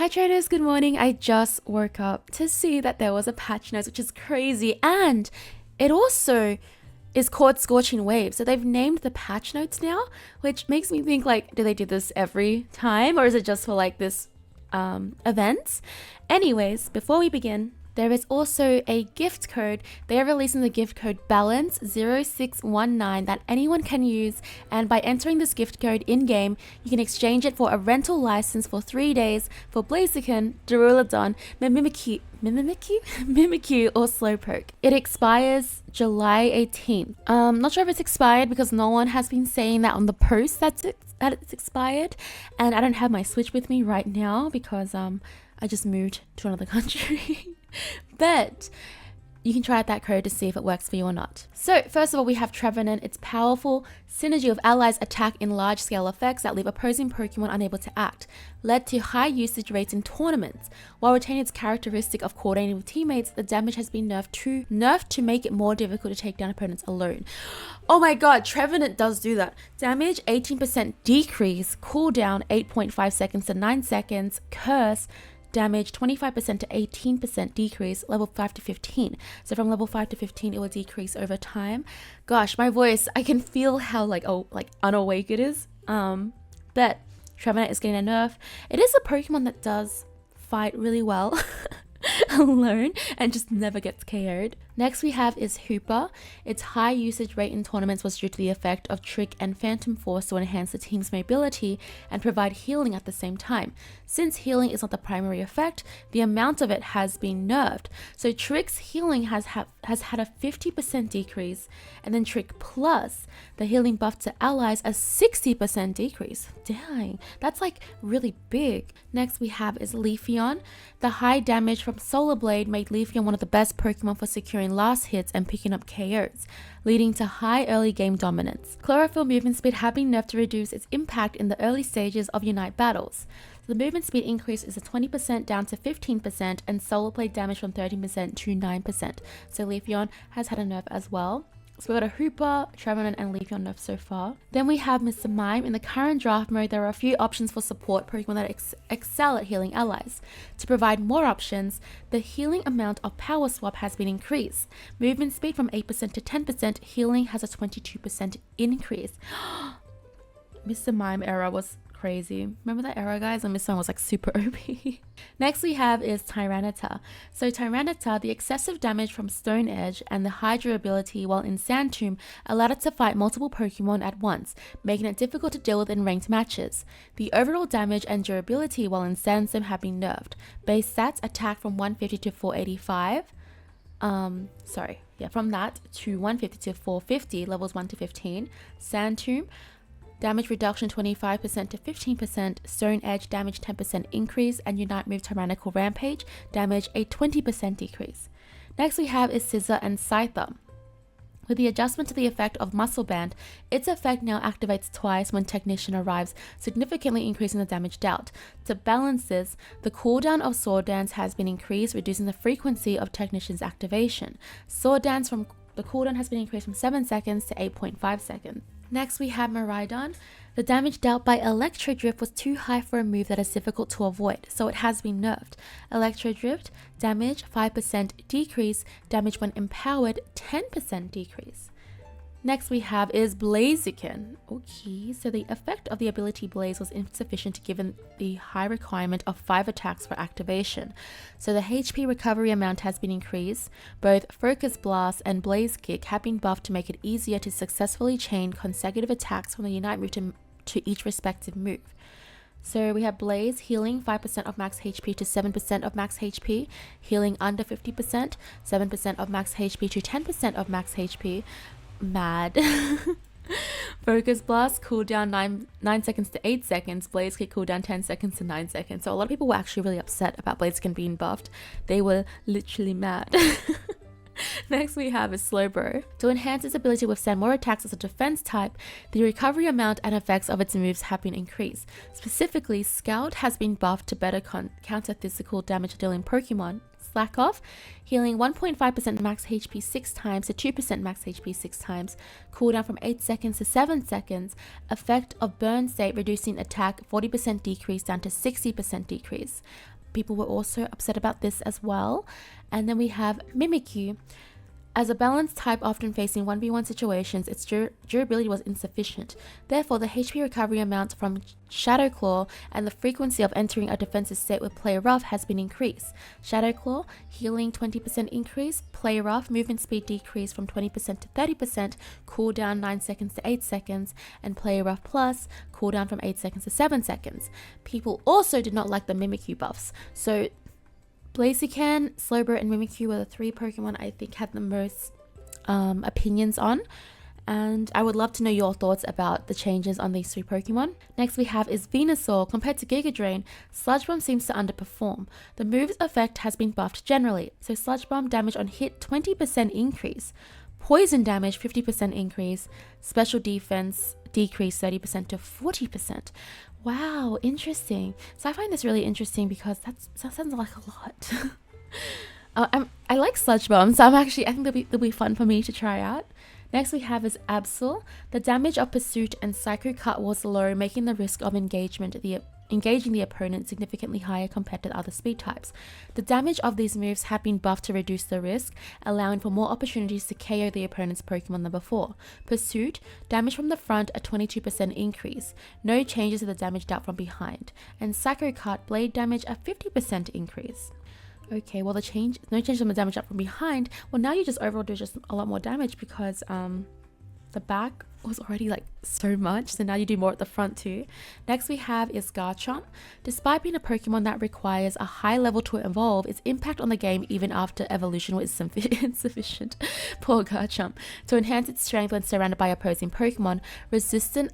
Hi traders, good morning. I just woke up to see that there was a patch notes, which is crazy, and it also is called Scorching Waves. So they've named the patch notes now, which makes me think like, do they do this every time or is it just for like this events? Anyways, before we begin, there is also a gift code. They are releasing the gift code balance0619 that anyone can use, and by entering this gift code in-game, you can exchange it for a rental license for 3 days for Blaziken, Duraludon, Mimikyu, or Slowbro. It expires July 18th. Not sure if it's expired because no one has been saying that on the post that it's expired, and I don't have my Switch with me right now because I just moved to another country. But you can try out that code to see if it works for you or not. So first of all, we have Trevenant. Its powerful synergy of allies attack in large scale effects that leave opposing Pokemon unable to act, led to high usage rates in tournaments. While retaining its characteristic of coordinating with teammates, the damage has been nerfed to make it more difficult to take down opponents alone. Oh my god, Trevenant does do that. Damage 18% decrease, cooldown 8.5 seconds to 9 seconds, curse damage 25% to 18% decrease, level 5 to 15. So from level 5 to 15 it will decrease over time. Gosh, my voice, I can feel how like unawake it is. But Trevenant is getting a nerf. It is a Pokemon that does fight really well alone and just never gets KO'd. Next we have is Hoopa. Its high usage rate in tournaments was due to the effect of Trick and Phantom Force to enhance the team's mobility and provide healing at the same time. Since healing is not the primary effect, the amount of it has been nerfed. So Trick's healing has had a 50% decrease, and then Trick Plus, the healing buff to allies, a 60% decrease. Dang, that's like really big. Next we have is Leafeon. The high damage from Solar Blade made Leafeon one of the best Pokemon for securing last hits and picking up KOs, leading to high early game dominance. Chlorophyll movement speed have been nerfed to reduce its impact in the early stages of Unite battles. So the movement speed increase is a 20% down to 15%, and Solar Blade damage from 13% to 9%. So Leafeon has had a nerf as well. So we've got a Hoopa, Trevenant, and Leafeon nerf so far. Then we have Mr. Mime. In the current draft mode, there are a few options for support Pokemon that excel at healing allies. To provide more options, the healing amount of Power Swap has been increased. Movement speed from 8% to 10%, healing has a 22% increase. Mr. Mime era was crazy. Remember that era, guys? And Mr. Mime was like super OP. Next we have is Tyranitar. So Tyranitar, the excessive damage from Stone Edge and the high durability while in Sand Tomb allowed it to fight multiple Pokemon at once, making it difficult to deal with in ranked matches. The overall damage and durability while in Sandstorm have been nerfed. Base stats attack from 150 to 485. From that to 150 to 450, levels 1 to 15. Sand Tomb, damage reduction 25% to 15%, Stone Edge damage 10% increase, and Unite Move Tyrannical Rampage damage a 20% decrease. Next we have is Scizor and Scyther. With the adjustment to the effect of Muscle Band, its effect now activates twice when Technician arrives, significantly increasing the damage dealt. To balance this, the cooldown of Sword Dance has been increased, reducing the frequency of Technician's activation. Sword Dance from the cooldown has been increased from 7 seconds to 8.5 seconds. Next we have Miraidon. The damage dealt by Electro Drift was too high for a move that is difficult to avoid, so it has been nerfed. Electro Drift, damage 5% decrease, damage when empowered 10% decrease. Next we have is Blaziken. Okay, so the effect of the ability Blaze was insufficient given the high requirement of 5 attacks for activation. So the HP recovery amount has been increased. Both Focus Blast and Blaze Kick have been buffed to make it easier to successfully chain consecutive attacks from the Unite move to each respective move. So we have Blaze, healing 5% of max HP to 7% of max HP, healing under 50%, 7% of max HP to 10% of max HP. Mad. Focus Blast cooldown 9 seconds to 8 seconds, Blaze Kick cooldown 10 seconds to 9 seconds. So a lot of people were actually really upset about Blaziken being buffed. They were literally mad. Next we have is Slowbro. To enhance its ability to withstand more attacks as a defense type, the recovery amount and effects of its moves have been increased. Specifically, Scout has been buffed to better counter physical damage dealing Pokemon. Slack Off, healing 1.5% max HP 6 times to 2% max HP 6 times, cooldown from 8 seconds to 7 seconds, effect of Burn State reducing attack 40% decrease down to 60% decrease. people were also upset about this as well. And then we have Mimikyu. As a balanced type often facing 1v1 situations, its durability was insufficient. Therefore, the HP recovery amount from Shadow Claw and the frequency of entering a defensive state with Play Rough has been increased. Shadow Claw, healing 20% increase, Play Rough, movement speed decrease from 20% to 30%, cooldown 9 seconds to 8 seconds, and Play Rough Plus, cooldown from 8 seconds to 7 seconds. People also did not like the Mimikyu buffs. So Blaziken, Slowbro, and Mimikyu were the 3 Pokemon I think had the most opinions on. And I would love to know your thoughts about the changes on these 3 Pokemon. Next we have is Venusaur. Compared to Giga Drain, Sludge Bomb seems to underperform. The move's effect has been buffed generally. So Sludge Bomb damage on hit 20% increase. Poison damage 50% increase. Special defense decrease 30% to 40%. Wow, interesting. So I find this really interesting because that sounds like a lot. I like Sludge Bomb, so I think they'll be fun for me to try out. Next we have is Absol. The damage of Pursuit and Psycho Cut was low, making the risk of engaging the opponent significantly higher compared to the other speed types. The damage of these moves have been buffed to reduce the risk, allowing for more opportunities to KO the opponent's Pokemon than before. Pursuit, damage from the front a 22% increase, no changes to the damage dealt from behind, and Psycho Cut, blade damage a 50% increase. Okay, well no change on the damage up from behind. Well, now you just overall do just a lot more damage because the back was already like so much, so now you do more at the front too. Next we have is Garchomp. Despite being a Pokemon that requires a high level to evolve, its impact on the game even after evolution was insufficient. Poor Garchomp. To enhance its strength when surrounded by opposing Pokemon, resistance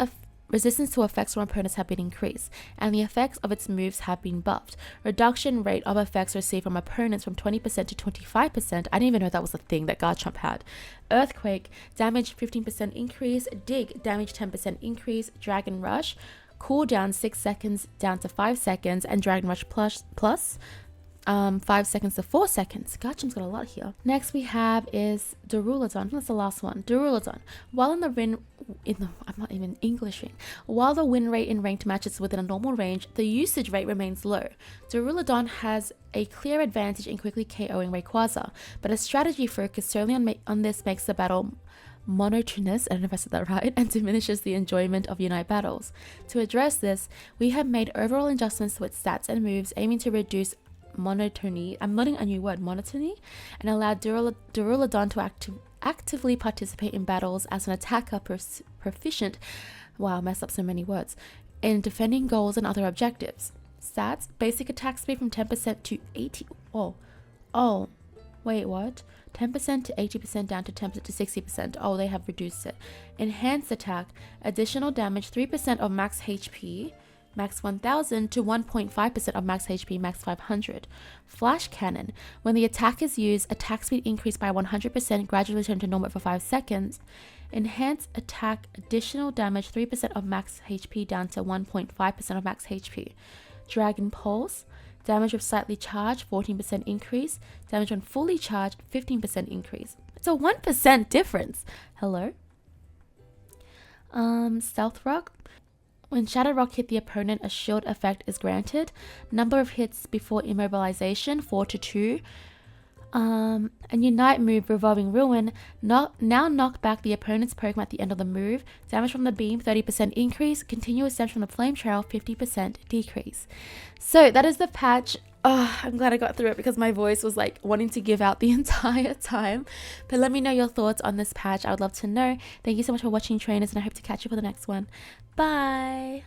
to effects from opponents have been increased, and the effects of its moves have been buffed. Reduction rate of effects received from opponents from 20% to 25%. I didn't even know that was a thing that Garchomp had. Earthquake, damage 15% increase. Dig, damage 10% increase. Dragon Rush, cooldown 6 seconds down to 5 seconds, and Dragon Rush plus 5 seconds to 4 seconds. Garchomp's got a lot here. Next we have is Duraludon. That's the last one. Duraludon. While While the win rate in ranked matches within a normal range, the usage rate remains low. Duraludon has a clear advantage in quickly KOing Rayquaza, but a strategy focused solely on this makes the battle monotonous, I don't know if I said that right, and diminishes the enjoyment of Unite battles. To address this, we have made overall adjustments to its stats and moves, aiming to reduce monotony, I'm learning a new word, monotony, and allow Duraludon to actively participate in battles as an attacker proficient, wow, I messed up so many words, in defending goals and other objectives. Stats, basic attack speed from 10% to 80, wait, what? 10% to 80% down to 10% to 60%. Oh, they have reduced it. Enhanced attack, additional damage 3% of max HP, max 1000 to 1.5% of max HP, max 500. Flash Cannon. When the attack is used, attack speed increased by 100%, gradually return to normal for 5 seconds. Enhanced attack, additional damage 3% of max HP down to 1.5% of max HP. Dragon Pulse. Damage with slightly charged, 14% increase. Damage when fully charged, 15% increase. It's a 1% difference. Hello? Stealth Rock. When Shadow Rock hit the opponent, a shield effect is granted. Number of hits before immobilization, 4 to 2. And Unite move, Revolving Ruin. Now knock back the opponent's Pokemon at the end of the move. Damage from the beam, 30% increase. Continuous damage from the Flame Trail, 50% decrease. So that is the patch. Oh, I'm glad I got through it because my voice was like wanting to give out the entire time. But let me know your thoughts on this patch. I would love to know. Thank you so much for watching, trainers, and I hope to catch you for the next one. Bye!